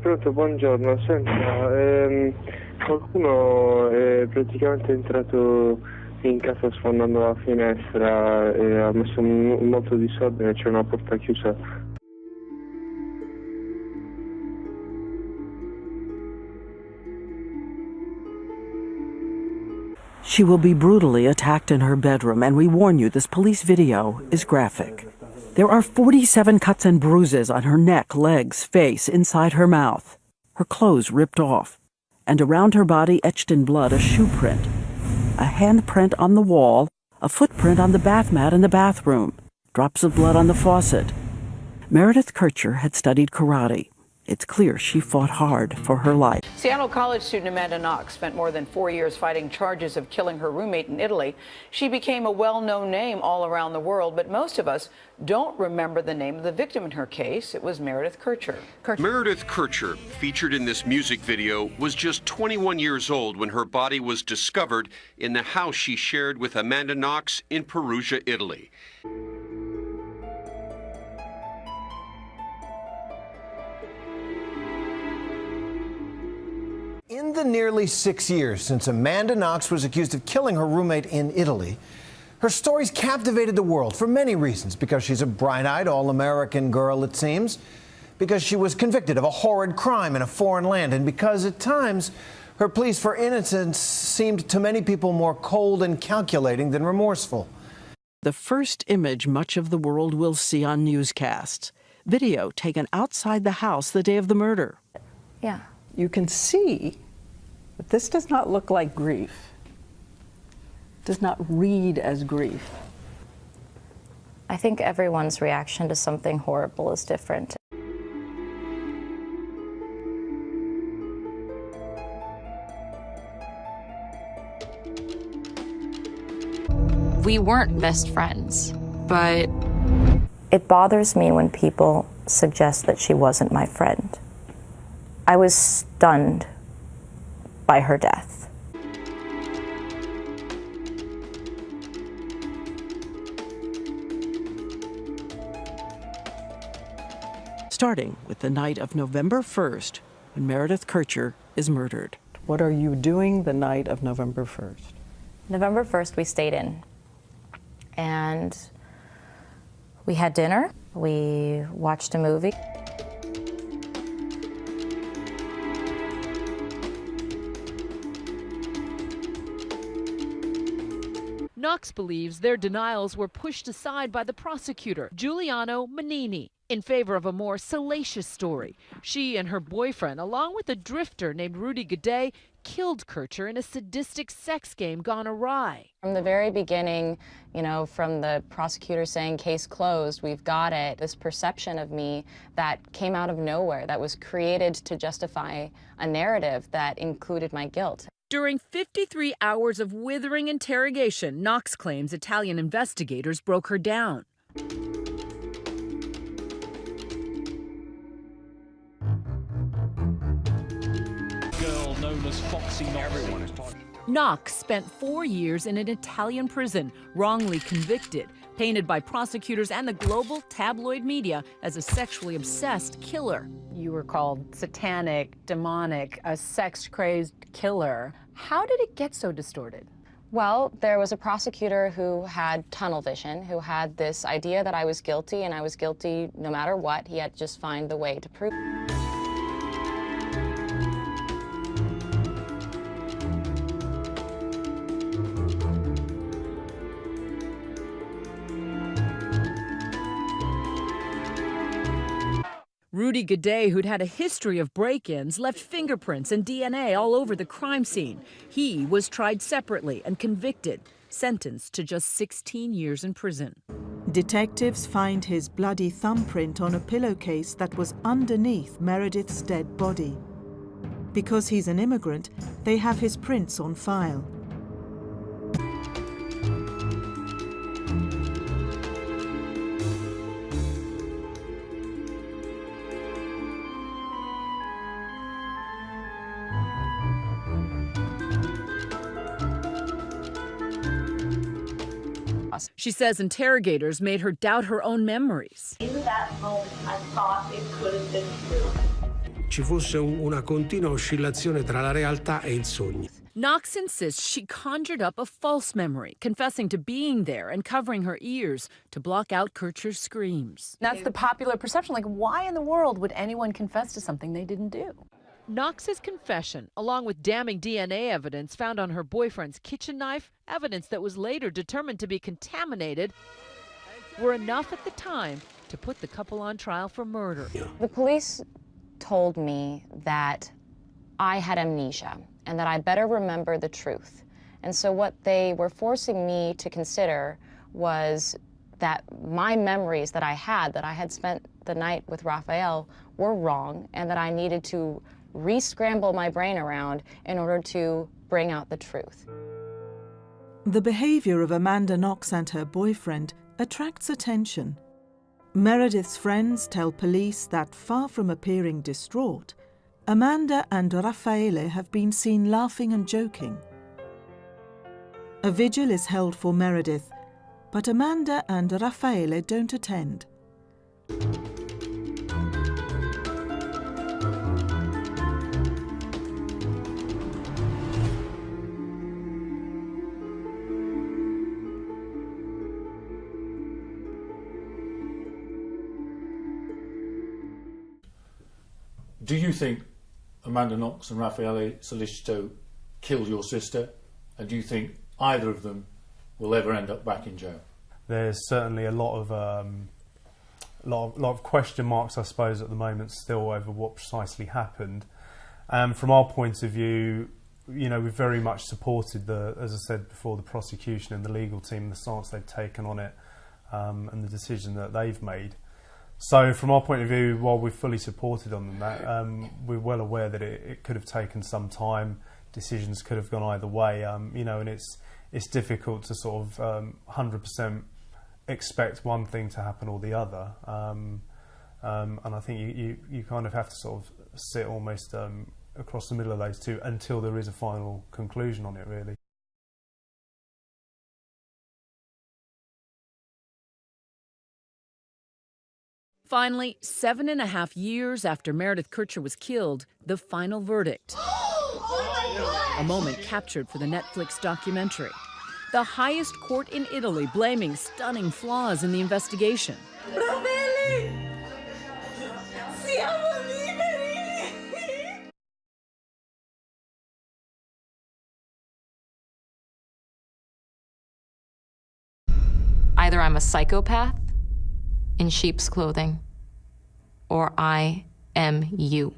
Pronto, buongiorno. Senta, qualcuno è praticamente entrato in casa sfondando la finestra e ha messo molto disordine, c'è una porta chiusa. She will be brutally attacked in her bedroom, and we warn you, this police video is graphic. There are 47 cuts and bruises on her neck, legs, face, inside her mouth. Her clothes ripped off. And around her body, etched in blood, a shoe print. A handprint on the wall, a footprint on the bath mat in the bathroom. Drops of blood on the faucet. Meredith Kircher had studied karate. It's clear she fought hard for her life. Seattle College student Amanda Knox spent more than 4 years fighting charges of killing her roommate in Italy. She became a well-known name all around the world, but most of us don't remember the name of the victim in her case. It was Meredith Kircher. Meredith Kircher, featured in this music video, was just 21 years old when her body was discovered in the house she shared with Amanda Knox in Perugia, Italy. In the nearly 6 years since Amanda Knox was accused of killing her roommate in Italy, her story's captivated the world for many reasons. Because she's a bright-eyed, all-American girl, it seems. Because she was convicted of a horrid crime in a foreign land. And because, at times, her pleas for innocence seemed to many people more cold and calculating than remorseful. The first image much of the world will see on newscasts. Video taken outside the house the day of the murder. Yeah. You can see that this does not look like grief. Does not read as grief. I think everyone's reaction to something horrible is different. We weren't best friends, but... It bothers me when people suggest that she wasn't my friend. I was stunned by her death. Starting with the night of November 1st, when Meredith Kircher is murdered. What are you doing the night of November 1st? November 1st, we stayed in. And we had dinner. We watched a movie. Knox believes their denials were pushed aside by the prosecutor, Giuliano Manini, in favor of a more salacious story. She and her boyfriend, along with a drifter named Rudy Gaudet, killed Kircher in a sadistic sex game gone awry. From the very beginning, you know, from the prosecutor saying case closed, we've got it, this perception of me that came out of nowhere, that was created to justify a narrative that included my guilt. During 53 hours of withering interrogation, Knox claims Italian investigators broke her down. Girl known as Foxy Knox. Knox spent 4 years in an Italian prison, wrongly convicted, painted by prosecutors and the global tabloid media as a sexually obsessed killer. You were called satanic, demonic, a sex-crazed killer. How did it get so distorted? Well, there was a prosecutor who had tunnel vision, who had this idea that I was guilty, and I was guilty no matter what. He had to just find the way to prove it. Rudy Gaudet, who'd had a history of break-ins, left fingerprints and DNA all over the crime scene. He was tried separately and convicted, sentenced to just 16 years in prison. Detectives find his bloody thumbprint on a pillowcase that was underneath Meredith's dead body. Because he's an immigrant, they have his prints on file. She says interrogators made her doubt her own memories. In that moment, I thought it could have been true. ci fosse una continua oscillazione tra la realtà e il sogno. Knox insists she conjured up a false memory, confessing to being there and covering her ears to block out Kircher's screams. That's the popular perception. Like, why in the world would anyone confess to something they didn't do? Knox's confession, along with damning DNA evidence found on her boyfriend's kitchen knife, evidence that was later determined to be contaminated, were enough at the time to put the couple on trial for murder. The police told me that I had amnesia and that I better remember the truth. And so what they were forcing me to consider was that my memories that I had spent the night with Raphael, were wrong, and that I needed to re-scramble my brain around in order to bring out the truth. The behavior of Amanda Knox and her boyfriend attracts attention. Meredith's friends tell police that, far from appearing distraught, Amanda and Raffaele have been seen laughing and joking. A vigil is held for Meredith, but Amanda and Raffaele don't attend. Do you think Amanda Knox and Raffaele Solicito killed your sister? And do you think either of them will ever end up back in jail? There's certainly a lot of question marks, I suppose, at the moment still over what precisely happened. From our point of view, you know, we've very much supported as I said before, the prosecution and the legal team, the stance they've taken on it, and the decision that they've made. So from our point of view, while we've fully supported on that, we're well aware that it could have taken some time. Decisions could have gone either way, you know, and it's difficult to sort of 100% expect one thing to happen or the other. And I think you kind of have to sort of sit almost across the middle of those two until there is a final conclusion on it, really. Finally, 7.5 years after Meredith Kircher was killed, the final verdict. A moment captured for the Netflix documentary. The highest court in Italy blaming stunning flaws in the investigation. Either I'm a psychopath in sheep's clothing, or I am you.